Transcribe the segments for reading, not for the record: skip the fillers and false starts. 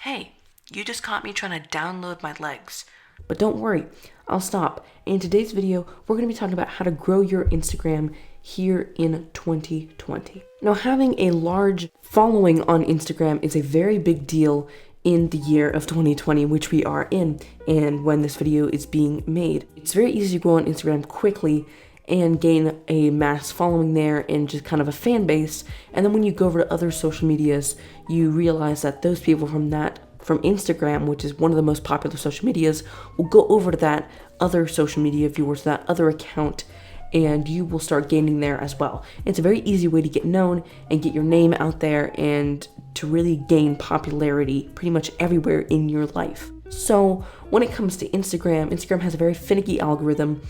Hey, you just caught me trying to download my legs. But don't worry, I'll stop. In today's video, we're going to be talking about how to grow your Instagram here in 2020. Now, having a large following on Instagram is a very big deal in the year of 2020, which we are in, and when this video is being made. It's very easy to grow on Instagram quickly and gain a mass following there and just kind of a fan base. And then when you go over to other social medias, you realize that those people from Instagram, which is one of the most popular social medias, will go over to that other social media viewers, that other account, and you will start gaining there as well. It's a very easy way to get known and get your name out there and to really gain popularity pretty much everywhere in your life. So when it comes to Instagram has a very finicky algorithm,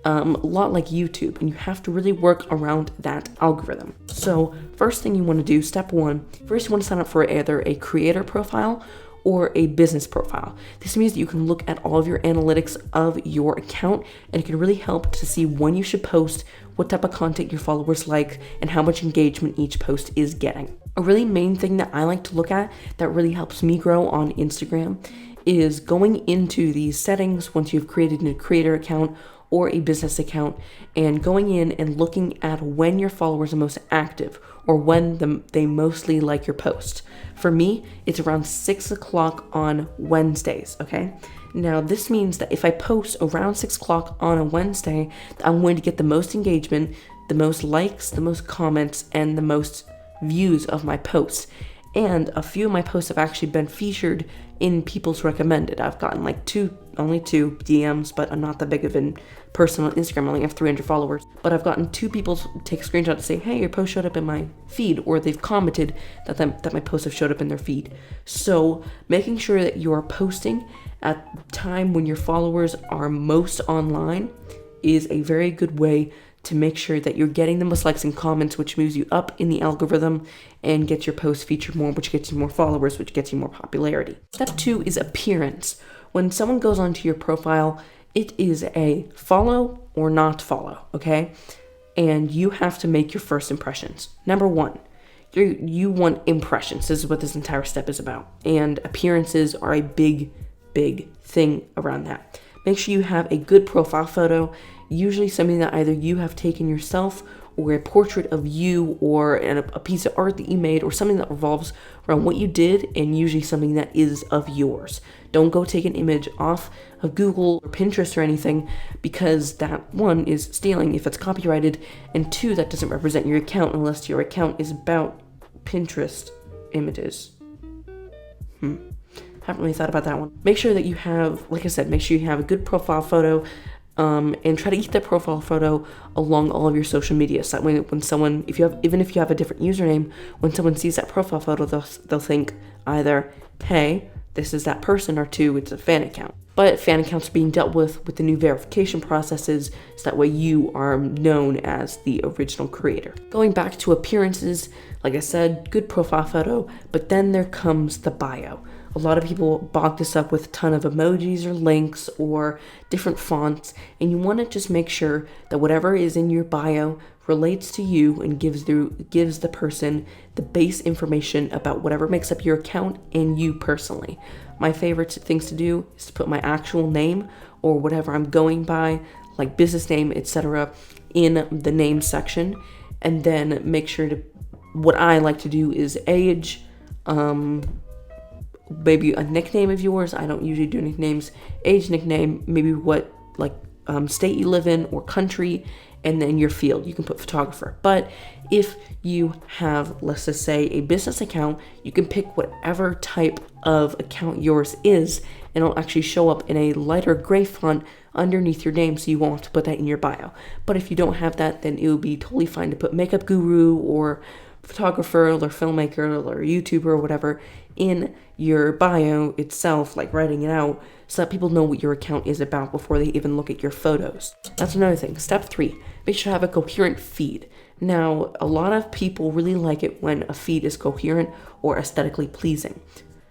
a lot like YouTube, and you have to really work around that algorithm. So first thing you want to do, step one, first you want to sign up for either a creator profile or a business profile. This means that you can look at all of your analytics of your account, and it can really help to see when you should post, what type of content your followers like, and how much engagement each post is getting. A really main thing that I like to look at that really helps me grow on Instagram is going into these settings once you've created a creator account or a business account, and going in and looking at when your followers are most active or when they mostly like your post. For me, it's around 6 o'clock on Wednesdays, okay? Now, this means that if I post around 6 o'clock on a Wednesday, I'm going to get the most engagement, the most likes, the most comments, and the most views of my posts. And a few of my posts have actually been featured in people's recommended. I've gotten only two DMs, but I'm not that big of a person on Instagram. I only have 300 followers. But I've gotten two people take a screenshot to say, hey, your post showed up in my feed, or they've commented that my posts have showed up in their feed. So making sure that you are posting at the time when your followers are most online is a very good way to make sure that you're getting the most likes and comments, which moves you up in the algorithm and gets your posts featured more, which gets you more followers, which gets you more popularity. Step two is appearance. When someone goes onto your profile, it is a follow or not follow, okay? And you have to make your first impressions. Number one, you want impressions. This is what this entire step is about. And appearances are a big, big thing around that. Make sure you have a good profile photo, usually something that either you have taken yourself, or a portrait of you, or a piece of art that you made, or something that revolves around what you did, and usually something that is of yours. Don't go take an image off of Google or Pinterest or anything, because that, one, is stealing if it's copyrighted, and two, that doesn't represent your account unless your account is about Pinterest images. Haven't really thought about that one. Make sure that you have, like I said, make sure you have a good profile photo, and try to keep that profile photo along all of your social media. So that way, when someone, even if you have a different username, when someone sees that profile photo, they'll think either, hey, this is that person, or two, it's a fan account. But fan accounts are being dealt with the new verification processes, so that way you are known as the original creator. Going back to appearances, like I said, good profile photo, but then there comes the bio. A lot of people bog this up with a ton of emojis or links or different fonts, and you want to just make sure that whatever is in your bio relates to you and gives the person the base information about whatever makes up your account and you personally. My favorite things to do is to put my actual name or whatever I'm going by, like business name, etc., in the name section, and then make sure to, what I like to do is age, maybe a nickname of yours. I don't usually do nicknames. Age, nickname, maybe what state you live in or country, and then your field. You can put photographer. But if you have, let's just say, a business account, you can pick whatever type of account yours is, and it'll actually show up in a lighter gray font underneath your name, so you won't have to put that in your bio. But if you don't have that, then it would be totally fine to put makeup guru or photographer or filmmaker or YouTuber or whatever in your bio itself, like writing it out, so that people know what your account is about before they even look at your photos. That's another thing. Step three, make sure to have a coherent feed. Now, a lot of people really like it when a feed is coherent or aesthetically pleasing.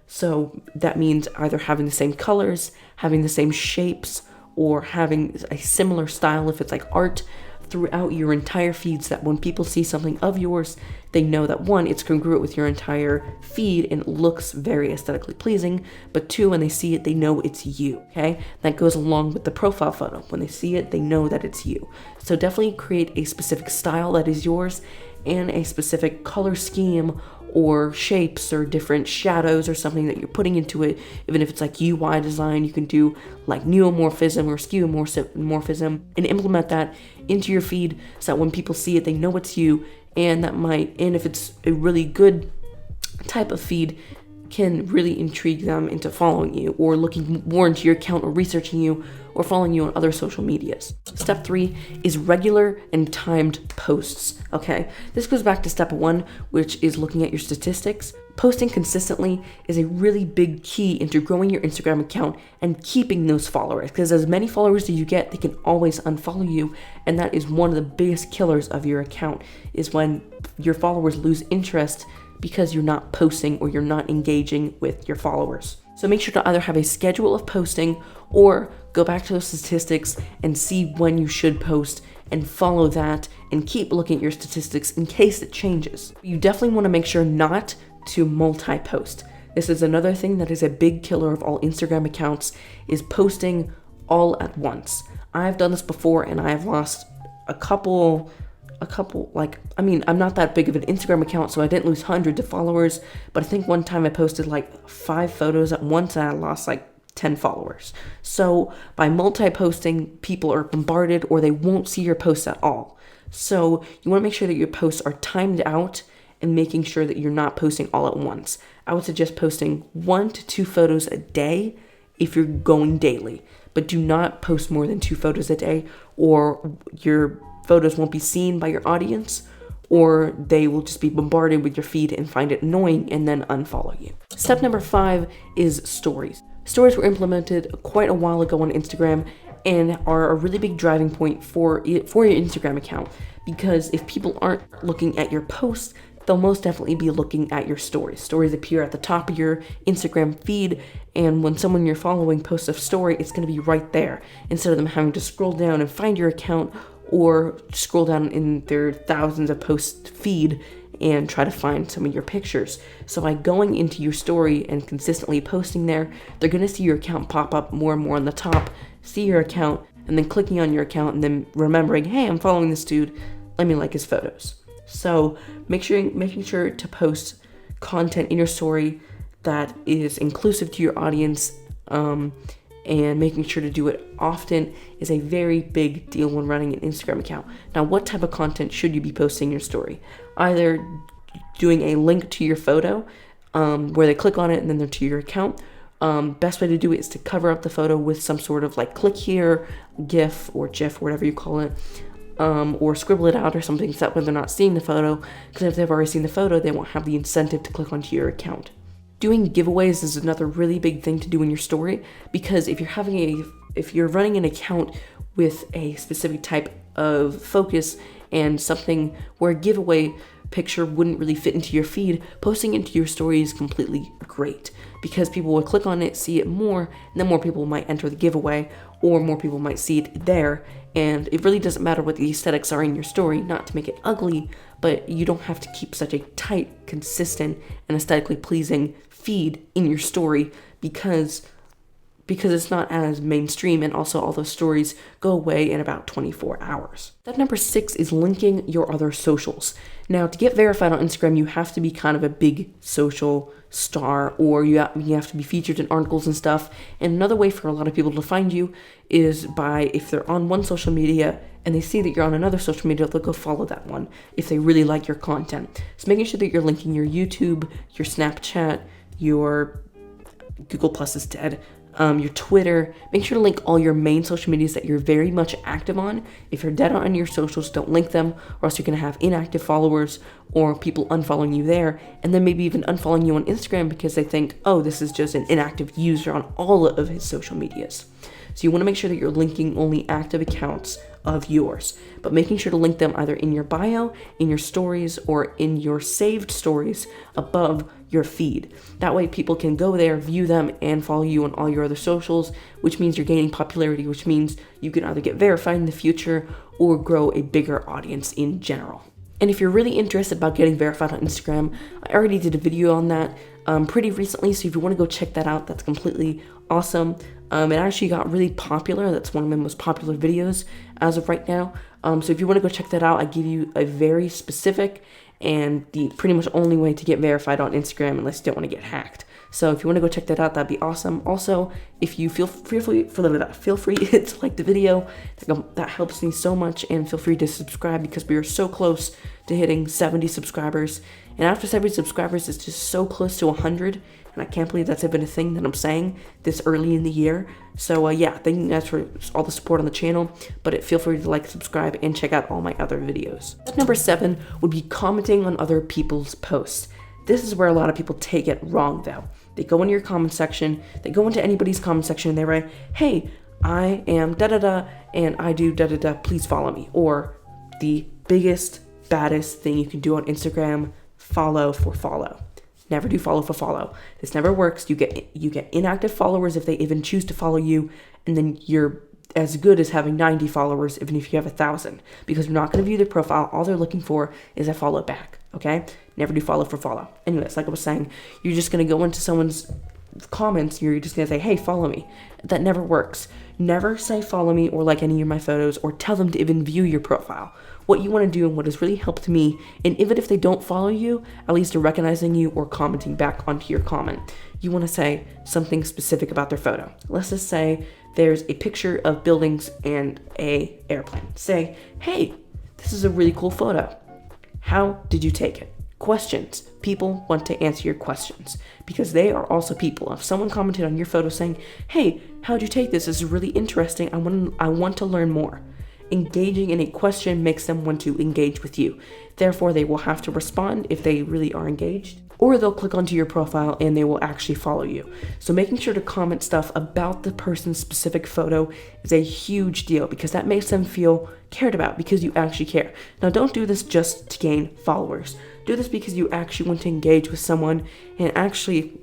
So that means either having the same colors, having the same shapes, or having a similar style if it's like art. throughout your entire feed so that when people see something of yours, they know that one, it's congruent with your entire feed and it looks very aesthetically pleasing, but two, when they see it, they know it's you, okay? That goes along with the profile photo. When they see it, they know that it's you. So definitely create a specific style that is yours and a specific color scheme or shapes or different shadows or something that you're putting into it. Even if it's like UI design, you can do like neomorphism or skeuomorphism and implement that into your feed so that when people see it, they know it's you. And if it's a really good type of feed, can really intrigue them into following you or looking more into your account or researching you or following you on other social medias. Step 3 is regular and timed posts, okay? This goes back to step 1, which is looking at your statistics. Posting consistently is a really big key into growing your Instagram account and keeping those followers, because as many followers as you get, they can always unfollow you, and that is one of the biggest killers of your account, is when your followers lose interest because you're not posting or you're not engaging with your followers. So make sure to either have a schedule of posting or go back to those statistics and see when you should post and follow that and keep looking at your statistics in case it changes. You definitely want to make sure not to multi-post. This is another thing that is a big killer of all Instagram accounts, is posting all at once. I've done this before and I've lost a couple, I'm not that big of an Instagram account, so I didn't lose hundreds of followers, but I think one time I posted like 5 photos at once and I lost like 10 followers. So by multi-posting, people are bombarded or they won't see your posts at all. So you want to make sure that your posts are timed out and making sure that you're not posting all at once. I would suggest posting 1 to 2 photos a day if you're going daily, but do not post more than 2 photos a day or your photos won't be seen by your audience, or they will just be bombarded with your feed and find it annoying and then unfollow you. Step number 5 is stories. Stories were implemented quite a while ago on Instagram and are a really big driving point for your Instagram account, because if people aren't looking at your posts, they'll most definitely be looking at your stories. Stories appear at the top of your Instagram feed, and when someone you're following posts a story, it's going to be right there, instead of them having to scroll down and find your account or scroll down in their thousands of post feed and try to find some of your pictures. So by going into your story and consistently posting there, they're going to see your account pop up more and more on the top, see your account, and then clicking on your account and then remembering, hey, I'm following this dude, let me like his photos. So making sure to post content in your story that is inclusive to your audience, and making sure to do it often is a very big deal when running an Instagram account. Now, what type of content should you be posting in your story? Either doing a link to your photo, where they click on it and then they're to your account. Best way to do it is to cover up the photo with some sort of like click here, GIF or GIF, whatever you call it, or scribble it out or something so that when they're not seeing the photo, because if they've already seen the photo, they won't have the incentive to click onto your account. Doing giveaways is another really big thing to do in your story, because if you're running an account with a specific type of focus and something where a giveaway picture wouldn't really fit into your feed, posting into your story is completely great, because people will click on it, see it more, and then more people might enter the giveaway, or more people might see it there. And it really doesn't matter what the aesthetics are in your story, not to make it ugly, but you don't have to keep such a tight, consistent, and aesthetically pleasing feed in your story, because it's not as mainstream, and also all those stories go away in about 24 hours. Step number 6 is linking your other socials. Now, to get verified on Instagram, you have to be kind of a big social star, or you have to be featured in articles and stuff. And another way for a lot of people to find you is by, if they're on one social media and they see that you're on another social media, they'll go follow that one if they really like your content. So making sure that you're linking your YouTube, your Snapchat, your Google Plus is dead, your Twitter. Make sure to link all your main social medias that you're very much active on. If you're dead on your socials, don't link them, or else you're going to have inactive followers or people unfollowing you there, and then maybe even unfollowing you on Instagram because they think, oh, this is just an inactive user on all of his social medias. So you want to make sure that you're linking only active accounts of yours, but making sure to link them either in your bio, in your stories, or in your saved stories above your feed. That way people can go there, view them, and follow you on all your other socials, which means you're gaining popularity, which means you can either get verified in the future or grow a bigger audience in general. And if you're really interested about getting verified on Instagram, I already did a video on that pretty recently, so if you want to go check that out, that's completely awesome. It actually got really popular. That's one of my most popular videos as of right now. So if you want to go check that out, I give you a very specific and the pretty much only way to get verified on Instagram unless you don't want to get hacked. So if you want to go check that out, that'd be awesome. Also, if you feel free to like the video, that helps me so much, and feel free to subscribe because we are so close to hitting 70 subscribers. And after 70 subscribers, it's just so close to 100, and I can't believe that's even a thing that I'm saying this early in the year. So yeah, thank you guys for all the support on the channel, but feel free to like, subscribe, and check out all my other videos. Number 7 would be commenting on other people's posts. This is where a lot of people take it wrong though. They go into your comment section, they go into anybody's comment section, and they write, hey, I am da-da-da, and I do da-da-da, please follow me. Or the biggest, baddest thing you can do on Instagram, follow for follow. Never do follow for follow. This never works. You get inactive followers if they even choose to follow you, and then you're as good as having 90 followers even if you have 1,000, because you're not going to view their profile. All they're looking for is a follow back, okay? Never do follow for follow. Anyways, like I was saying, you're just going to go into someone's comments, you're just going to say, hey, follow me. That never works. Never say follow me or like any of my photos or tell them to even view your profile. What you want to do and what has really helped me, and even if they don't follow you, at least they're recognizing you or commenting back onto your comment. You want to say something specific about their photo. Let's just say there's a picture of buildings and a airplane. Say, hey, this is a really cool photo. How did you take it? Questions. People want to answer your questions because they are also people. If someone commented on your photo saying, hey, how'd you take this? This is really interesting. I want to learn more. Engaging in a question makes them want to engage with you. Therefore, they will have to respond if they really are engaged, or they'll click onto your profile and they will actually follow you. So making sure to comment stuff about the person's specific photo is a huge deal because that makes them feel cared about because you actually care. Now, don't do this just to gain followers. Do this because you actually want to engage with someone and actually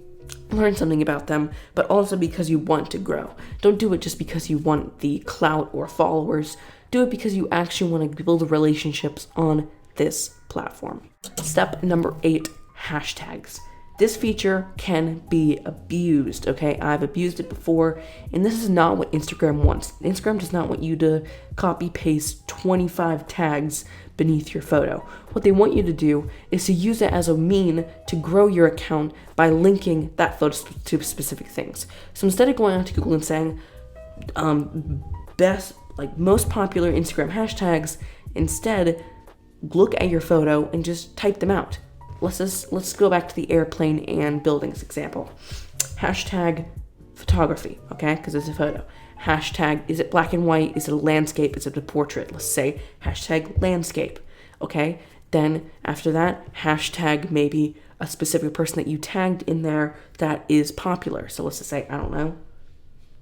learn something about them, but also because you want to grow. Don't do it just because you want the clout or followers. Do it because you actually want to build relationships on this platform. Step number 8, hashtags. This feature can be abused, okay? I've abused it before, and this is not what Instagram wants. Instagram does not want you to copy paste 25 tags beneath your photo. What they want you to do is to use it as a mean to grow your account by linking that photo to specific things. So instead of going onto Google and saying most popular Instagram hashtags, instead look at your photo and just type them out. Let's go back to the airplane and buildings example. Hashtag photography, okay? Because it's a photo. Hashtag, is it black and white? Is it a landscape? Is it a portrait? Let's say hashtag landscape, okay? Then after that, hashtag maybe a specific person that you tagged in there that is popular. So let's just say, I don't know,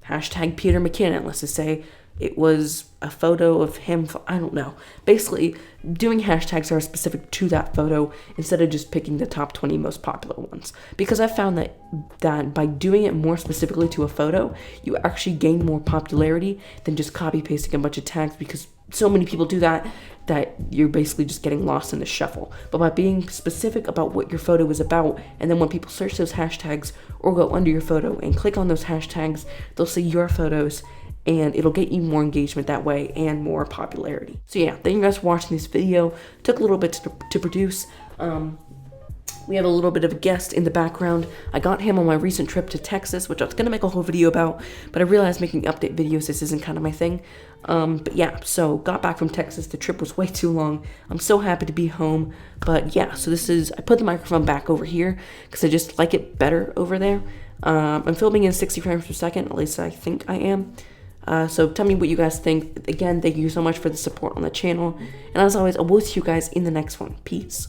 hashtag Peter McKinnon. Let's just say it was a photo of him, I don't know. Basically, doing hashtags that are specific to that photo instead of just picking the top 20 most popular ones. Because I've found that by doing it more specifically to a photo, you actually gain more popularity than just copy pasting a bunch of tags, because so many people do that you're basically just getting lost in the shuffle. But by being specific about what your photo is about, and then when people search those hashtags or go under your photo and click on those hashtags, they'll see your photos, and it'll get you more engagement that way and more popularity. So yeah, thank you guys for watching this video. Took a little bit to produce. We have a little bit of a guest in the background. I got him on my recent trip to Texas, which I was gonna make a whole video about, but I realized making update videos, this isn't kind of my thing. But yeah, so got back from Texas. The trip was way too long. I'm so happy to be home. But yeah, so I put the microphone back over here because I just like it better over there. I'm filming in 60 frames per second, at least I think I am. So tell me what you guys think. Again, thank you so much for the support on the channel. And as always, I will see you guys in the next one. Peace.